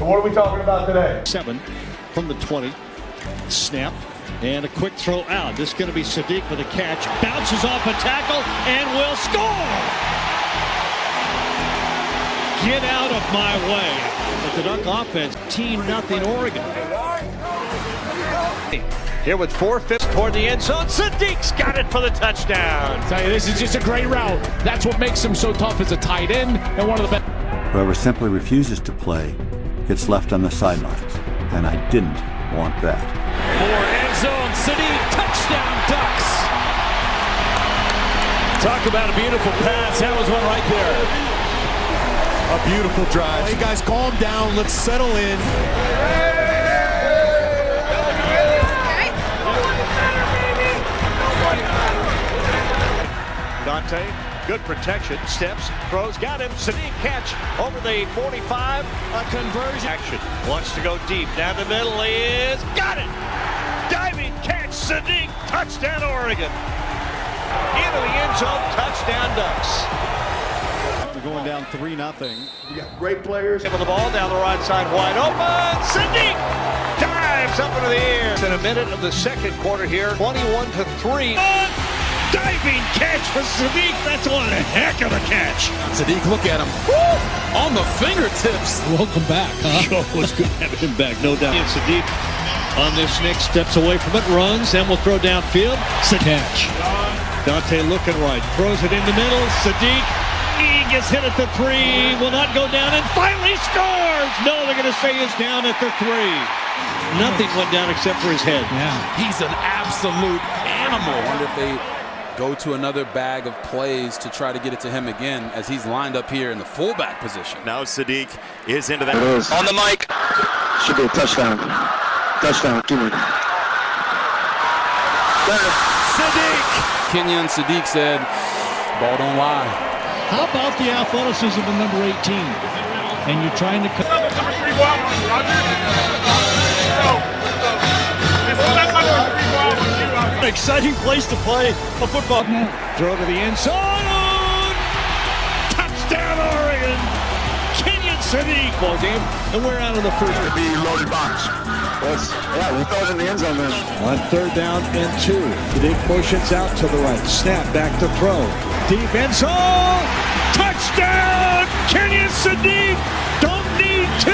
So what are we talking about today? 7 from the 20. Snap. And a quick throw out. This is going to be Sadiq with a catch. Bounces off a tackle and will score! Get out of my way. But the Duck offense, 10-0 Oregon. Here with 4-5 toward the end zone. Sadiq's got it for the touchdown. Tell you, this is just a great route. That's what makes him so tough as a tight end and one of the best. Whoever simply refuses to play gets left on the sidelines, and I didn't want that. More end zone. Sadiq, touchdown Ducks. Talk about a beautiful pass. That was one right there. A beautiful drive. Hey guys, calm down. Let's settle in. Dante, good protection, steps, throws, got him. Sadiq catch over the 45. A conversion. Action. Wants to go deep. Down the middle is. Got it! Diving catch. Sadiq. Touchdown Oregon. Into the end zone. Touchdown Ducks. We're going down 3-0. We got great players. With the ball down the right side, wide open. Sadiq dives up into the air. In a minute of the second quarter here, 21-3. Diving catch for Sadiq. That's one heck of a catch. Sadiq, look at him. Woo! On the fingertips. Welcome back, huh? Sure was good having him back, no doubt. And Sadiq on this next steps away from it, runs, and will throw downfield. Catch. Dante looking right, throws it in the middle. Sadiq, he gets hit at the 3, will not go down, and finally scores. No, they're going to say he's down at the 3. Nothing went down except for his head. Yeah. He's an absolute animal. I wonder if they go to another bag of plays to try to get it to him again, as he's lined up here in the fullback position. Now Sadiq is into that. On the mic. Should be a touchdown. Touchdown. Give me. Sadiq! Kenyon Sadiq said, ball don't lie. How about the athleticism of number 18? And you're trying to... An exciting place to play a football. Throw to the end zone. Touchdown Oregon. Kenyon Sadiq. Ball game. And we're out of the first. Be loaded box. Yeah, we'll throw it in the end zone then. On 3rd down and 2. Sadiq motions out to the right. Snap back to throw. Deep end zone. Touchdown. Kenyon Sadiq. Don't need 2.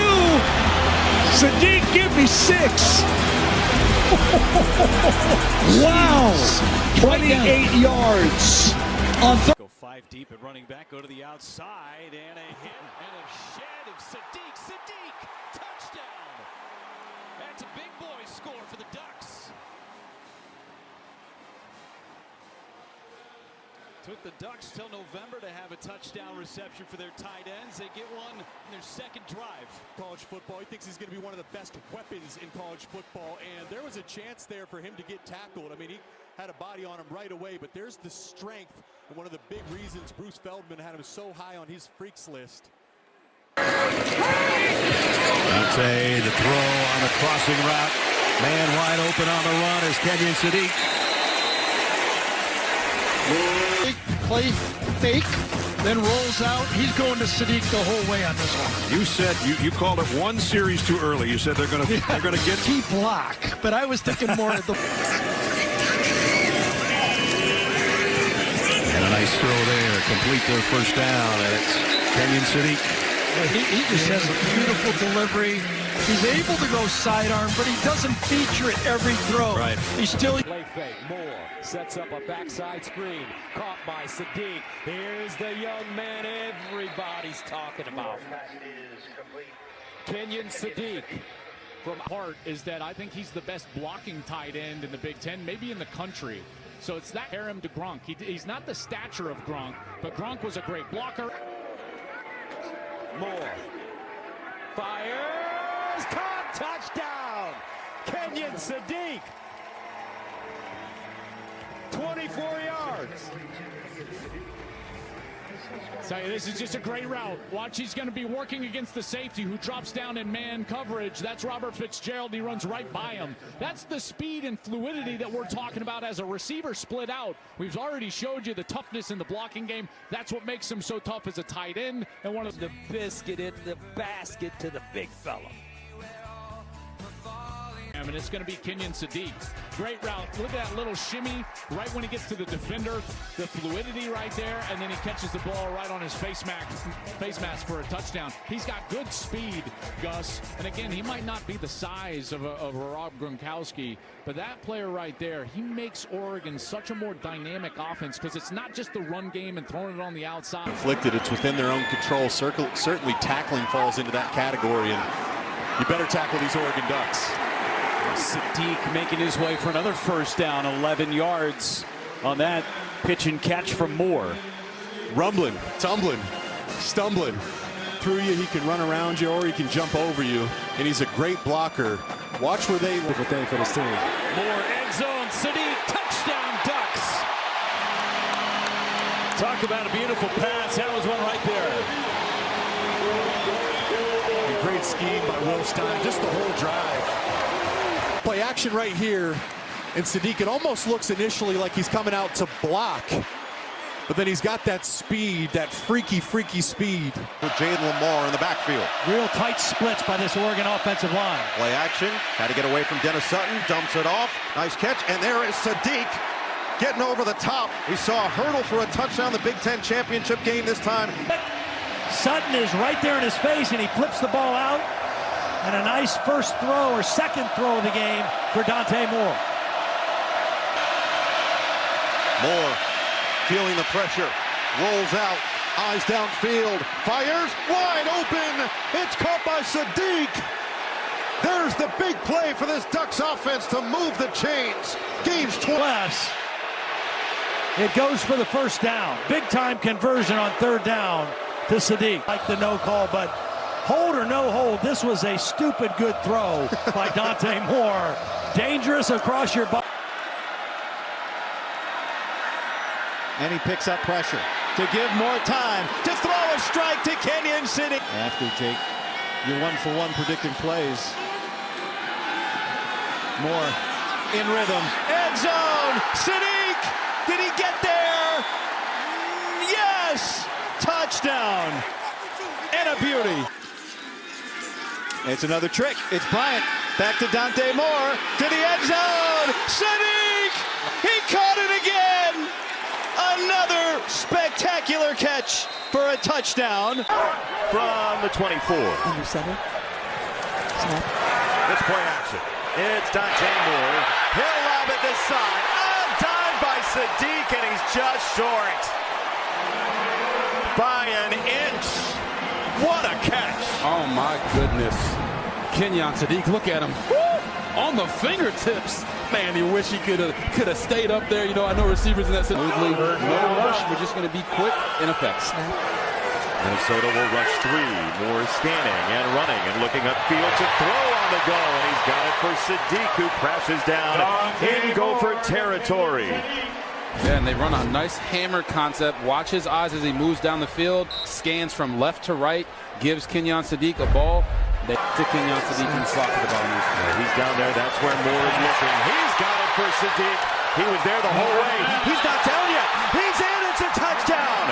Sadiq, give me 6. Wow. 28 yards. On Go 5 deep and running back. Go to the outside and a hit and a shed of Sadiq. Sadiq. Touchdown. That's a big boy score for the Ducks. Took the Ducks till November to have a touchdown reception for their tight ends. They get one in their second drive. College football, he thinks he's going to be one of the best weapons in college football, and there was a chance there for him to get tackled. I mean, he had a body on him right away, but there's the strength, and one of the big reasons Bruce Feldman had him so high on his freaks list. Dante, the throw on the crossing route. Man wide open on the run is Kenyon Sadiq. Play fake, then rolls out. He's going to Sadiq the whole way on this one. You said you called it one series too early. You said they're going to get Key block, but I was thinking more of the. And a nice throw there, complete their first down, and it's Kenyon Sadiq. He just has a beautiful delivery. He's able to go sidearm, but he doesn't feature it every throw. Right. He's still. Play fake. Moore sets up a backside screen. Caught by Sadiq. Here's the young man everybody's talking about. Kenyon Sadiq. From part is that I think he's the best blocking tight end in the Big Ten, maybe in the country. So it's that compare him to Gronk. He's not the stature of Gronk, but Gronk was a great blocker. Moore fires. Caught. Touchdown. Kenyon Sadiq. 24 yards. So this is just a great route. Watch, he's going to be working against the safety who drops down in man coverage. That's Robert Fitzgerald. He runs right by him. That's the speed and fluidity that we're talking about as a receiver split out. We've already showed you the toughness in the blocking game. That's what makes him so tough as a tight end. And one of the biscuit into the basket to the big fella. And it's going to be Kenyon Sadiq. Great route. Look at that little shimmy right when he gets to the defender. The fluidity right there, and then he catches the ball right on his face mask for a touchdown. He's got good speed, Gus. And again, he might not be the size of a Rob Gronkowski, but that player right there, he makes Oregon such a more dynamic offense because it's not just the run game and throwing it on the outside. Inflicted, it's within their own control. Certainly tackling falls into that category, and you better tackle these Oregon Ducks. Sadiq making his way for another first down, 11 yards on that pitch and catch from Moore. Rumbling, tumbling, stumbling through you. He can run around you or he can jump over you, and he's a great blocker. Watch where they look. Good day for this team. Moore, end zone, Sadiq, touchdown Ducks. Talk about a beautiful pass. That was one right there. A great scheme by Will Stein, just the whole drive. Play action right here, and Sadiq, it almost looks initially like he's coming out to block, but then he's got that speed, that freaky speed. With Jayden Lamar in the backfield. Real tight splits by this Oregon offensive line. Play action, had to get away from Dennis Sutton, dumps it off, nice catch, and there is Sadiq getting over the top. We saw a hurdle for a touchdown, the Big Ten championship game this time. Sutton is right there in his face, and he flips the ball out. And a nice first throw or second throw of the game for Dante Moore. Moore feeling the pressure, rolls out, eyes downfield, fires, wide open. It's caught by Sadiq. There's the big play for this Ducks offense to move the chains. Game's 12. It goes for the first down. Big time conversion on third down to Sadiq. Like the no call, but hold or no hold, this was a stupid good throw by Dante Moore. Dangerous across your body. And he picks up pressure to give more time to throw a strike to Kenyon Sadiq. After Jake, you're 1-for-1 predicting plays. Moore in rhythm. End zone. Sadiq. Did he get there? Yes. Touchdown. And a beauty. It's another trick. It's Bryant. Back to Dante Moore. To the end zone. Sadiq. He caught it again. Another spectacular catch for a touchdown From the 24. Under center. Snap. It's play action. It's Dante Moore. He'll lob it this side. Undone by Sadiq, and he's just short by an inch. What a catch. Oh my goodness. Kenyon Sadiq, look at him. Woo! On the fingertips. Man, you wish he could have stayed up there. You know, I know receivers in that situation. No rush. We're just going to be quick and effective. Minnesota will rush three. Moore scanning and running and looking upfield to throw on the go. And he's got it for Sadiq, who crashes down in Gopher territory. Yeah, and they run a nice hammer concept. Watch his eyes as he moves down the field. Scans from left to right. Gives Kenyon Sadiq a ball. They to Kenyon Sadiq and slot to the ball. He's down there. That's where Moore is looking. He's got it for Sadiq. He was there the whole way. He's not down yet. He's in. It's a touchdown.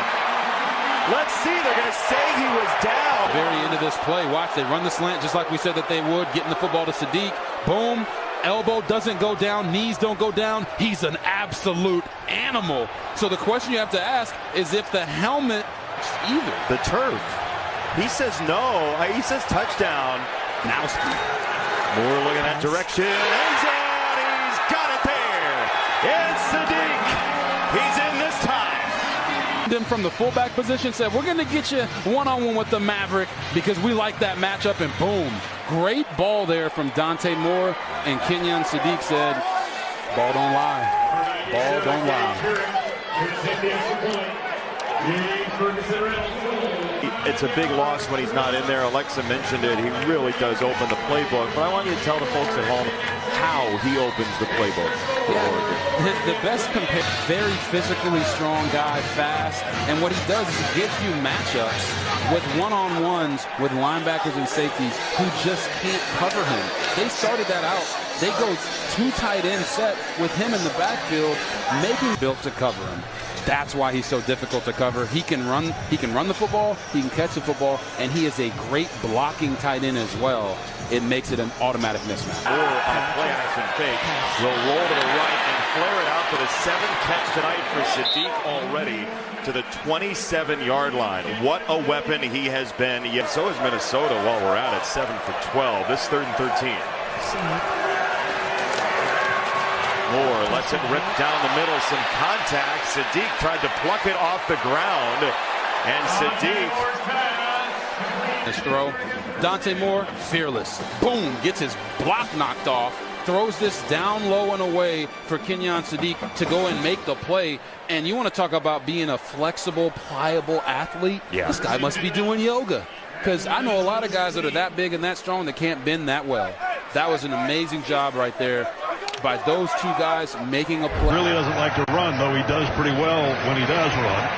Let's see. They're going to say he was down. Very end of this play. Watch. They run the slant just like we said that they would. Getting the football to Sadiq. Boom. Elbow doesn't go down. Knees don't go down. He's an absolute animal. So the question you have to ask is if the helmet either. The turf. He says no. He says touchdown. Now Moore looking that direction. End zone. He's got it there. It's Sadiq. He's in this time. Them from the fullback position said, we're going to get you one-on-one with the Maverick because we like that matchup, and boom. Great ball there from Dante Moore, and Kenyon Sadiq said, ball don't lie. Ball don't lie. it's a big loss when he's not in there. Alexa mentioned it. He really does open the playbook. But I want you to tell the folks at home how he opens the playbook. The best compare, very physically strong guy, fast. And what he does is he gives you matchups with one-on-ones with linebackers and safeties who just can't cover him. They started that out. They go 2 tight end set with him in the backfield, making built to cover him. That's why he's so difficult to cover. He can run the football, he can catch the football, and he is a great blocking tight end as well. It makes it an automatic mismatch. Moore on a play action fake will roll to the right and flare it out for the 7th catch tonight for Sadiq already to the 27-yard line. What a weapon he has been. Yeah, so is Minnesota while we're at it, 7 for 12. This 3rd and 13. Moore lets it rip down the middle, some contact. Sadiq tried to pluck it off the ground, and Sadiq. His throw. Dante Moore, fearless. Boom, gets his block knocked off. Throws this down low and away for Kenyon Sadiq to go and make the play. And you want to talk about being a flexible, pliable athlete? Yeah. This guy must be doing yoga. Because I know a lot of guys that are that big and that strong that can't bend that well. That was an amazing job right there by those 2 guys making a play. Really doesn't like to run, though he does pretty well when he does run.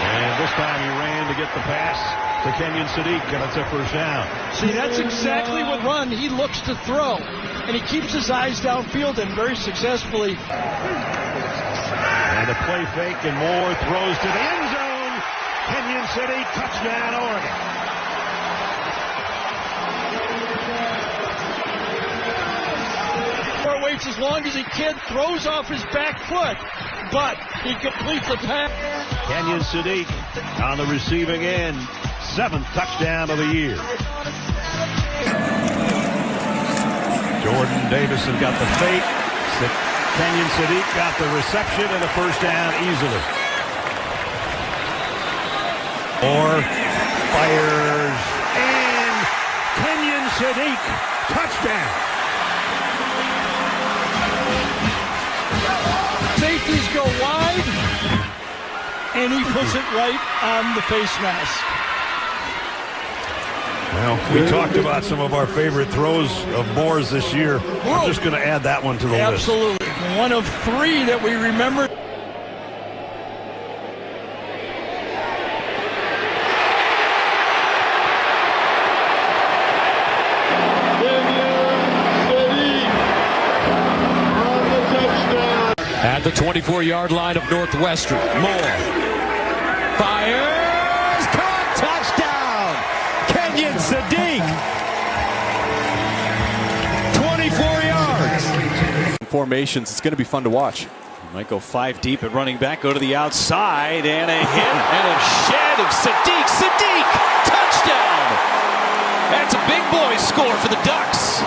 And this time he ran to get the pass to Kenyon Sadiq, and it's a 1st down. See, that's exactly what run he looks to throw. And he keeps his eyes downfield and very successfully. And a play fake, and Moore throws to the end zone. Kenyon Sadiq, touchdown, Oregon. Moore waits as long as he can, throws off his back foot, but he completes the pass. Kenyon Sadiq on the receiving end. 7th touchdown of the year. Jordan Davison got the fake. Kenyon Sadiq got the reception and a 1st down easily. Moore fires, and Kenyon Sadiq, touchdown. Safeties go wide, and he puts it right on the face mask. Well, we talked about some of our favorite throws of Moore's this year. I'm just going to add that one to the list. Absolutely. One of 3 that we remember. At the 24-yard line of Northwestern, Moore fires, caught, touchdown, Kenyon Sadiq, 24 yards. Formations, it's going to be fun to watch. Might go 5 deep at running back, go to the outside, and a hit, and a shed of Sadiq, touchdown. That's a big boy score for the Ducks.